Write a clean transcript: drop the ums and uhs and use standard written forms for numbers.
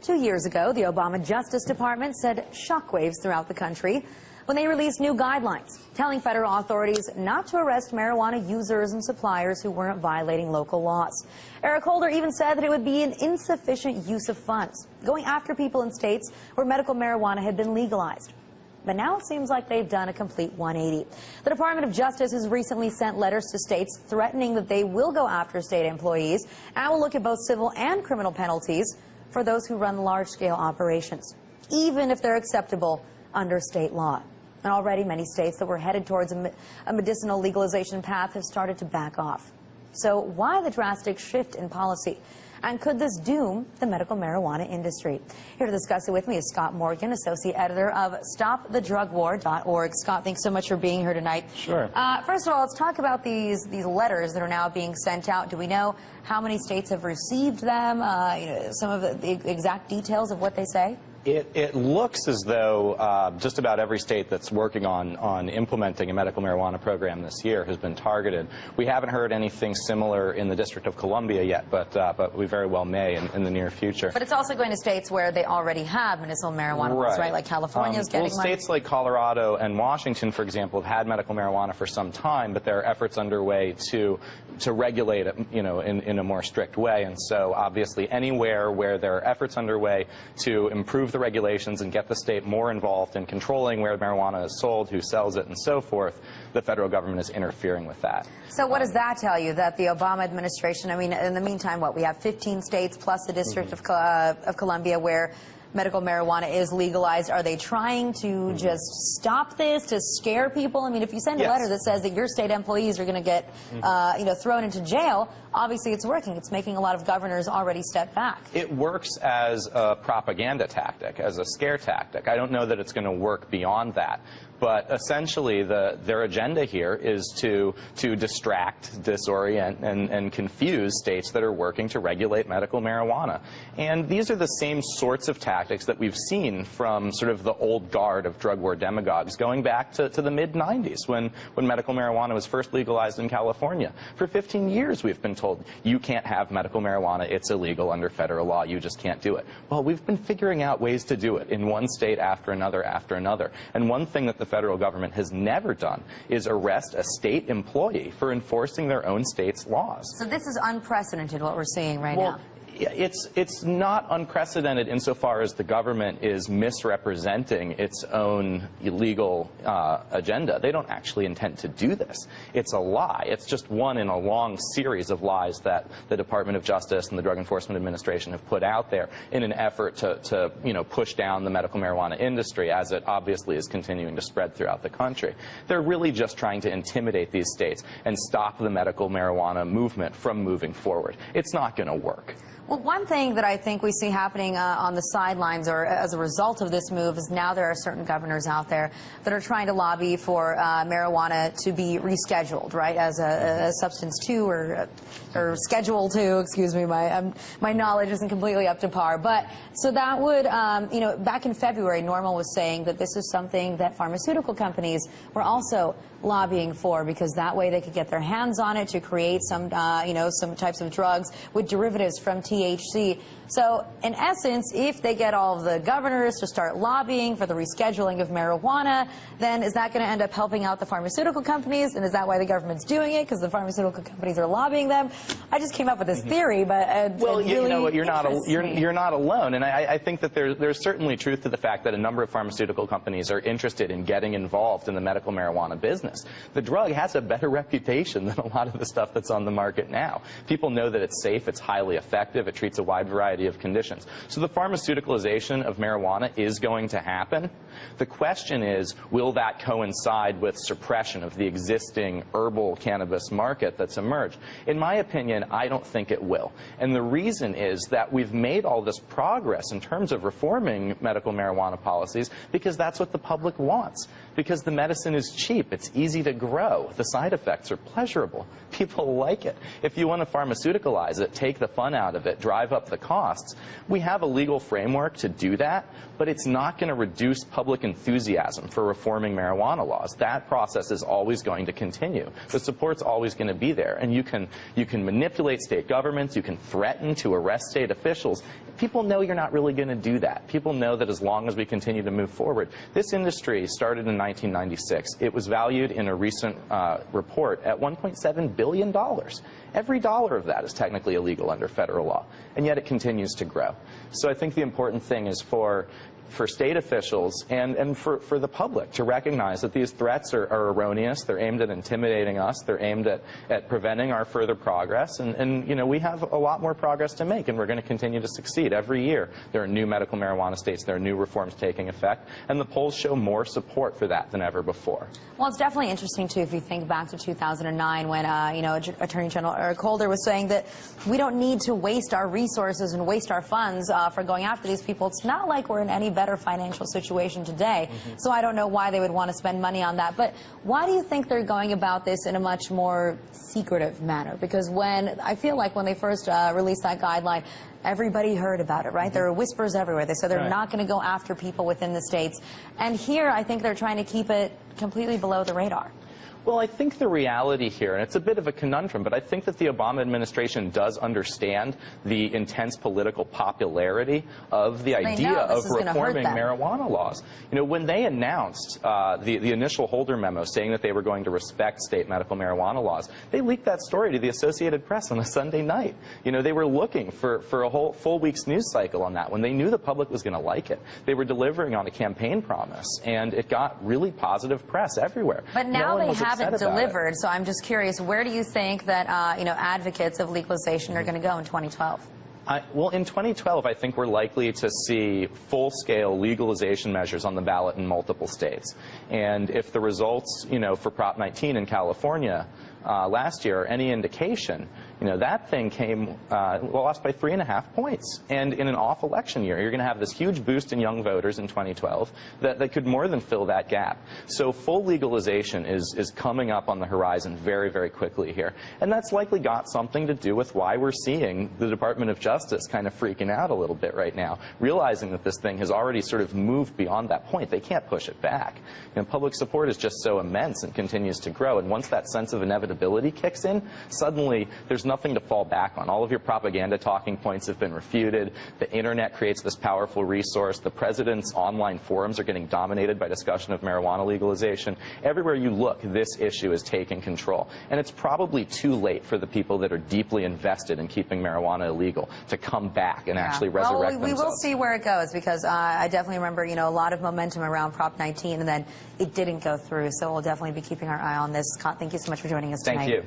2 years ago, the Obama Justice Department sent shockwaves throughout the country when they released new guidelines telling federal authorities not to arrest marijuana users and suppliers who weren't violating local laws. Eric Holder even said that it would be an insufficient use of funds, going after people in states where medical marijuana had been legalized. But now it seems like they've done a complete 180. The Department of Justice has recently sent letters to states threatening that they will go after state employees and will look at both civil and criminal penalties for those who run large-scale operations, even if they're acceptable under state law. And already many states that were headed towards a medicinal legalization path have started to back off. So why the drastic shift in policy? And could this doom the medical marijuana industry? Here to discuss it with me is Scott Morgan, associate editor of StopTheDrugWar.org. Scott, thanks so much for being here tonight. Sure. First of all, let's talk about these letters that are now being sent out. Do we know how many states have received them? Some of the exact details of what they say? It looks as though just about every state that's working on implementing a medical marijuana program this year has been targeted. We haven't heard anything similar in the District of Columbia yet, but we very well may in the near future. But it's also going to states where they already have medicinal marijuana laws, right? Like California's getting one. States like Colorado and Washington, for example, have had medical marijuana for some time, but there are efforts underway to regulate it, in a more strict way. And so, obviously, anywhere where there are efforts underway to improve the regulations and get the state more involved in controlling where marijuana is sold, who sells it, and so forth, the federal government is interfering with that. So what does that tell you, that the Obama administration, in the meantime, we have 15 states plus the District of Columbia where medical marijuana is legalized. Are they trying to just stop this, to scare people? If you send a letter that says that your state employees are going to get, thrown into jail, obviously it's working. It's making a lot of governors already step back. It works as a propaganda tactic, as a scare tactic. I don't know that it's going to work beyond that. But essentially, their agenda here is to distract, disorient, and confuse states that are working to regulate medical marijuana. And these are the same sorts of tactics that we've seen from sort of the old guard of drug war demagogues going back to the mid-90s when medical marijuana was first legalized in California. For 15 years, we've been told, you can't have medical marijuana, it's illegal under federal law, you just can't do it. Well, we've been figuring out ways to do it in one state after another after another. And one thing that the federal government has never done is arrest a state employee for enforcing their own state's laws. So this is unprecedented, what we're seeing right now. It's not unprecedented insofar as the government is misrepresenting its own illegal agenda. They don't actually intend to do this. It's a lie. It's just one in a long series of lies that the Department of Justice and the Drug Enforcement Administration have put out there in an effort to push down the medical marijuana industry, as it obviously is continuing to spread throughout the country. They're really just trying to intimidate these states and stop the medical marijuana movement from moving forward. It's not going to work. Well, one thing that I think we see happening on the sidelines, or as a result of this move, is now there are certain governors out there that are trying to lobby for marijuana to be rescheduled, right, as a substance 2 or Schedule 2. Excuse me, my knowledge isn't completely up to par. But so that would, back in February, NORML was saying that this is something that pharmaceutical companies were also lobbying for, because that way they could get their hands on it to create some, some types of drugs with derivatives from THC. So, in essence, if they get all of the governors to start lobbying for the rescheduling of marijuana, then is that going to end up helping out the pharmaceutical companies? And is that why the government's doing it? Because the pharmaceutical companies are lobbying them? I just came up with this theory, but well, really you know what? You're not alone, and I think that there's certainly truth to the fact that a number of pharmaceutical companies are interested in getting involved in the medical marijuana business. The drug has a better reputation than a lot of the stuff that's on the market now. People know that it's safe, it's highly effective, it treats a wide variety of conditions. So the pharmaceuticalization of marijuana is going to happen. The question is, will that coincide with suppression of the existing herbal cannabis market that's emerged? In my opinion, I don't think it will. And the reason is that we've made all this progress in terms of reforming medical marijuana policies because that's what the public wants. Because the medicine is cheap, it's easy to grow, the side effects are pleasurable, people like it. If you want to pharmaceuticalize it, take the fun out of it, that drive up the costs. We have a legal framework to do that, but it's not going to reduce public enthusiasm for reforming marijuana laws. That process is always going to continue. The support's always going to be there, and you can manipulate state governments, you can threaten to arrest state officials. People know you're not really going to do that. People know that as long as we continue to move forward. This industry started in 1996. It was valued in a recent report at $1.7 billion. Every dollar of that is technically illegal under federal law, and yet it continues to grow. So I think the important thing is for state officials and for the public to recognize that these threats are erroneous. They're aimed at intimidating us. They're aimed at preventing our further progress. And you know, we have a lot more progress to make, and we're going to continue to succeed. Every year there are new medical marijuana states. There are new reforms taking effect, and the polls show more support for that than ever before. Well, it's definitely interesting, too, if you think back to 2009 when, you know, Attorney General Eric Holder was saying that we don't need to waste our resources and waste our funds for going after these people. It's not like we're in any better financial situation today, so I don't know why they would want to spend money on that. But why do you think they're going about this in a much more secretive manner? Because I feel like when they first released that guideline, everybody heard about it, right? There were whispers everywhere. They said they're not going to go after people within the states. And here, I think they're trying to keep it completely below the radar. Well, I think the reality here, and it's a bit of a conundrum, but I think that the Obama administration does understand the intense political popularity of the idea of reforming marijuana laws. You know, when they announced the initial Holder memo saying that they were going to respect state medical marijuana laws, they leaked that story to the Associated Press on a Sunday night. You know, they were looking for a whole full week's news cycle on that when they knew the public was going to like it. They were delivering on a campaign promise, and it got really positive press everywhere. But now they haven't delivered, so I'm just curious, where do you think that you know, advocates of legalization are going to go in 2012? Well, in 2012, I think we're likely to see full-scale legalization measures on the ballot in multiple states. And if the results, you know, for Prop 19 in California last year are any indication, you know, that thing lost by 3.5 points. And in an off-election year, you're going to have this huge boost in young voters in 2012 that could more than fill that gap. So full legalization is coming up on the horizon very, very quickly here. And that's likely got something to do with why we're seeing the Department of Justice kind of freaking out a little bit right now, realizing that this thing has already sort of moved beyond that point. They can't push it back. You know, public support is just so immense and continues to grow. And once that sense of inevitability kicks in, suddenly there's nothing to fall back on. All of your propaganda talking points have been refuted. The internet creates this powerful resource. The president's online forums are getting dominated by discussion of marijuana legalization. Everywhere you look, this issue is taking control. And it's probably too late for the people that are deeply invested in keeping marijuana illegal to come back and actually resurrect themselves. We will see where it goes, because I definitely remember, you know, a lot of momentum around Prop 19, and then it didn't go through. So we'll definitely be keeping our eye on this. Scott, thank you so much for joining us tonight. Thank you.